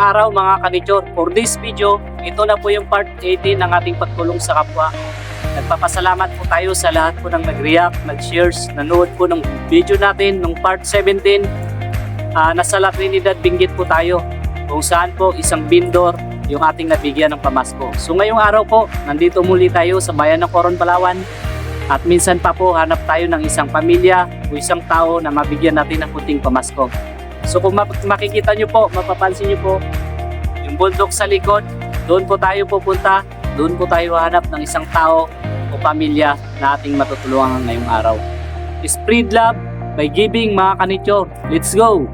Magandang araw mga kanichor. For this video, ito na po yung part 18 ng ating pagtulong sa kapwa. Nagpapasalamat po tayo sa lahat po ng nag-react, nag-shares, nanood po ng video natin nung part 17. Nasa La Trinidad Benguet po tayo, kung saan po isang bindor yung ating nabigyan ng pamasko. So ngayong araw po, nandito muli tayo sa bayan ng Coron, Palawan. At minsan pa po hanap tayo ng isang pamilya o isang tao na mabigyan natin ng kunting pamasko. So kung makikita nyo po, mapapansin nyo po, yung bundok sa likod, doon po tayo pupunta, doon po tayo hanap ng isang tao o pamilya na ating matutulungan ngayong araw. Spread love by giving mga kanichor. Let's go!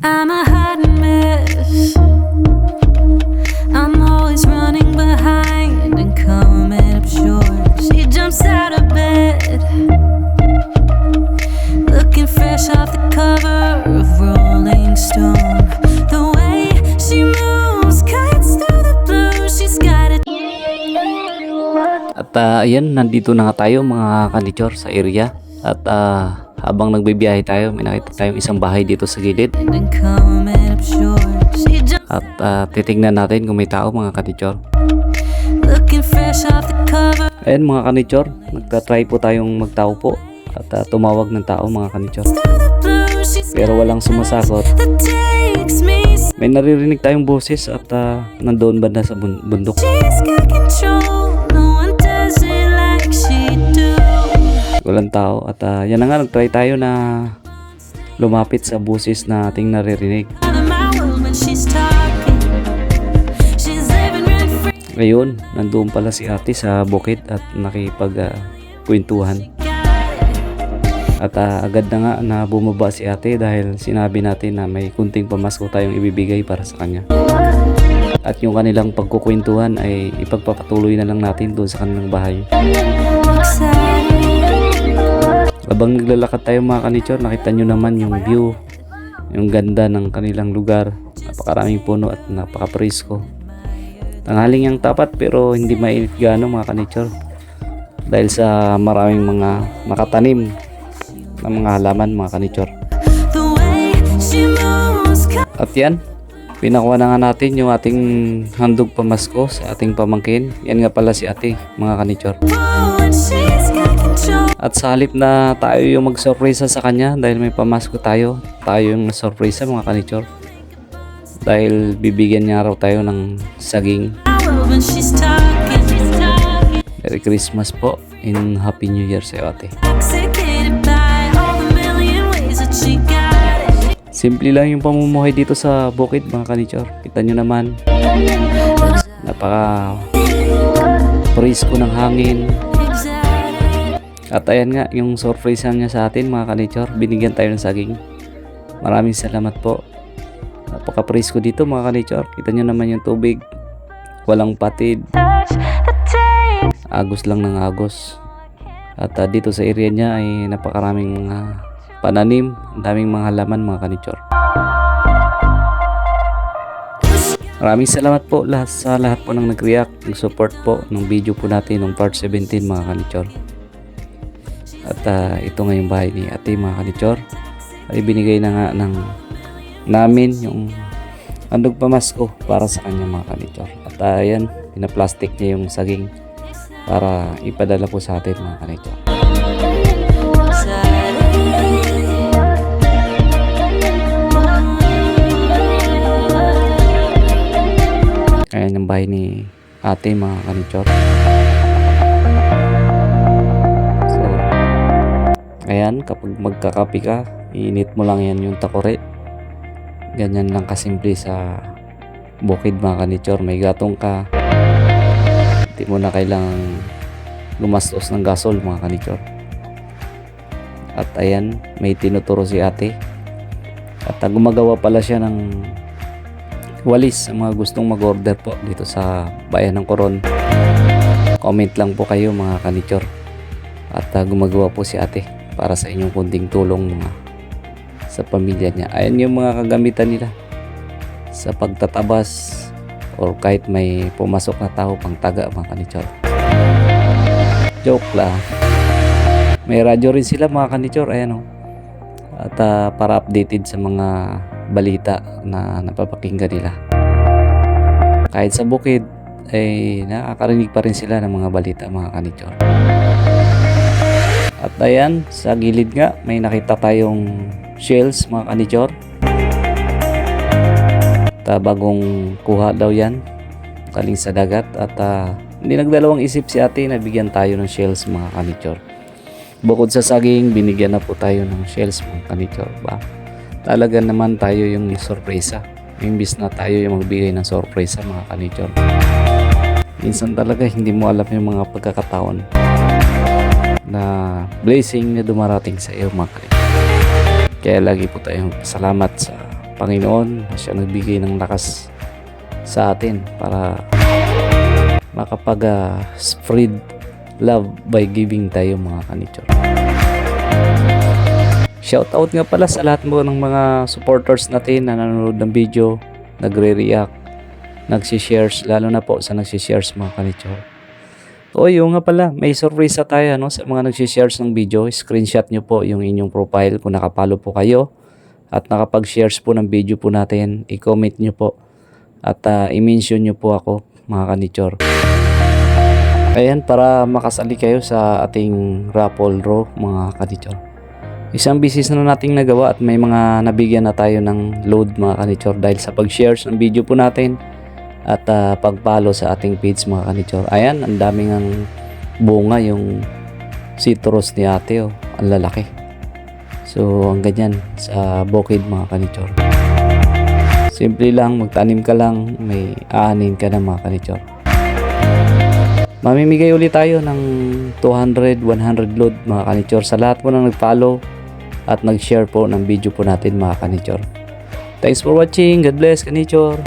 I'm a hot mess. I'm always running behind and coming up short. She jumps out of bed, looking fresh off the cover of Rolling Stone. The way she moves cuts through the blue. She's got it. At ayan, nandito na nga tayo mga kanichor sa area. At habang nagbibiyahe tayo, may nakita tayong isang bahay dito sa gilid. At titingnan natin kung may tao mga kanichor. Ayan mga kanichor, nagtatry po tayong magtao po. At tumawag ng tao mga kanichor. Pero walang sumasagot. May naririnig tayong boses at nandoon banda sa bundok. Walang tao at yan na nga, nagtry tayo na lumapit sa busis na ating naririnig. Ngayon, nandoon pala si ate sa bukid at nakipagkwentuhan. At agad na nga na bumaba si ate dahil sinabi natin na may kunting pamasko tayong ibibigay para sa kanya. At yung kanilang pagkukwentuhan ay ipagpapatuloy na lang natin doon sa kanilang bahay. Habang naglalakad tayo mga kanichor, nakita nyo naman yung view, yung ganda ng kanilang lugar. Napakaraming puno at napaka-presko. Tanghaling ang tapat pero hindi mainit gaano mga kanichor, dahil sa maraming mga nakatanim na mga halaman mga kanichor. At yan, pinakuha na nga natin yung ating handog pamasko sa ating pamangkin. Yan nga pala si ate mga kanichor. At sa halip na tayo yung mag-surpresa sa kanya dahil may pamasko tayo, tayo yung surpresa mga kanichor. Dahil bibigyan niya raw tayo ng saging. Merry Christmas po and Happy New Year sa iyo ate. Simple lang yung pamumuhay dito sa bukid mga kanichor. Kita nyo naman, napaka presko ng hangin. At ayan nga, yung surprise niya sa atin mga kanichor, binigyan tayo ng saging. Maraming salamat po. Napaka-presko dito mga kanichor. Kita nyo naman yung tubig, walang patid, agos lang ng agos. At dito sa area niya ay napakaraming mga pananim, daming mga halaman mga kanichor. Maraming salamat po sa lahat po ng nag-react, nag-support po ng video po natin ng part 17 mga kanichor. At ito nga yung bahay ni ate mga kanichor. Ay binigay na nga namin yung handog pamasko para sa kanya mga kanichor. At ayan, pinaplastic niya yung saging. para ipadala po sa atin mga kanito. Ayan yung bahay ni ate mga kanichor. So, ayan, kapag magkakapi ka, iinit mo lang yan yung takore. Ganyan lang kasimple sa bukid mga kanichor. May gatong ka, hindi mo na kailangang gumastos ng gasol mga kanichor. At ayan, may tinuturo si ate. At gumagawa pala siya ng walis sa mga gustong mag-order po dito sa bayan ng Coron. Comment lang po kayo mga kanichor. At gumagawa po si ate para sa inyong kunting tulong mga sa pamilya niya. Ayan yung mga kagamitan nila sa pagtatabas or kahit may pumasok na tao pang taga mga kanichor. Joke lang. May radyo rin sila mga kanichor. Ayan o. At para updated sa mga balita na napapakinggan nila. Kahit sa bukid ay nakakarinig pa rin sila ng mga balita mga kanichor. At ayan, sa gilid nga may nakita tayong shells mga kanichor. At bagong kuha daw yan galing sa dagat. At hindi nagdalawang isip si ate na bigyan tayo ng shells mga kanichor. Bukod sa saging, binigyan na po tayo ng shells mga kanichor ba? Talaga naman tayo yung sorpresa. Imbis na tayo yung magbigay ng sorpresa mga kanichor. Minsan talaga hindi mo alam yung mga pagkakataon na blessing na dumarating sa iyo mga kanichor. Kaya lagi po tayong salamat sa Panginoon na siya nagbigay ng lakas sa atin para makapag-spread love by giving tayo mga kanichor. Shoutout nga pala sa lahat mo ng mga supporters natin na nanonood ng video, nagre-react, nagsishares, lalo na po sa nagsishares mga kanichor. O yung nga pala, may surprise tayo no, sa mga nagsishares ng video. Screenshot nyo po yung inyong profile kung nakapalo po kayo at nakapag-shares po ng video po natin. I-comment nyo po at i-mention nyo po ako mga kanichor. Ayan, para makasali kayo sa ating raffle draw mga kanichor. Isang business na nating nagawa at may mga nabigyan na tayo ng load mga kanichor dahil sa pag-share ng video po natin at pag-follow sa ating page mga kanichor. Ayan, ang daming ang bunga yung citrus ni ate, oh, ang lalaki. So, ang ganyan sa bukid mga kanichor. Simple lang, magtanim ka lang, may aanin ka na mga kanichor. Mamimigay ulit tayo ng 200, 100 load mga kanichor sa lahat po na nag-follow at nag-share po ng video po natin mga kanichor. Thanks for watching. God bless kanichor.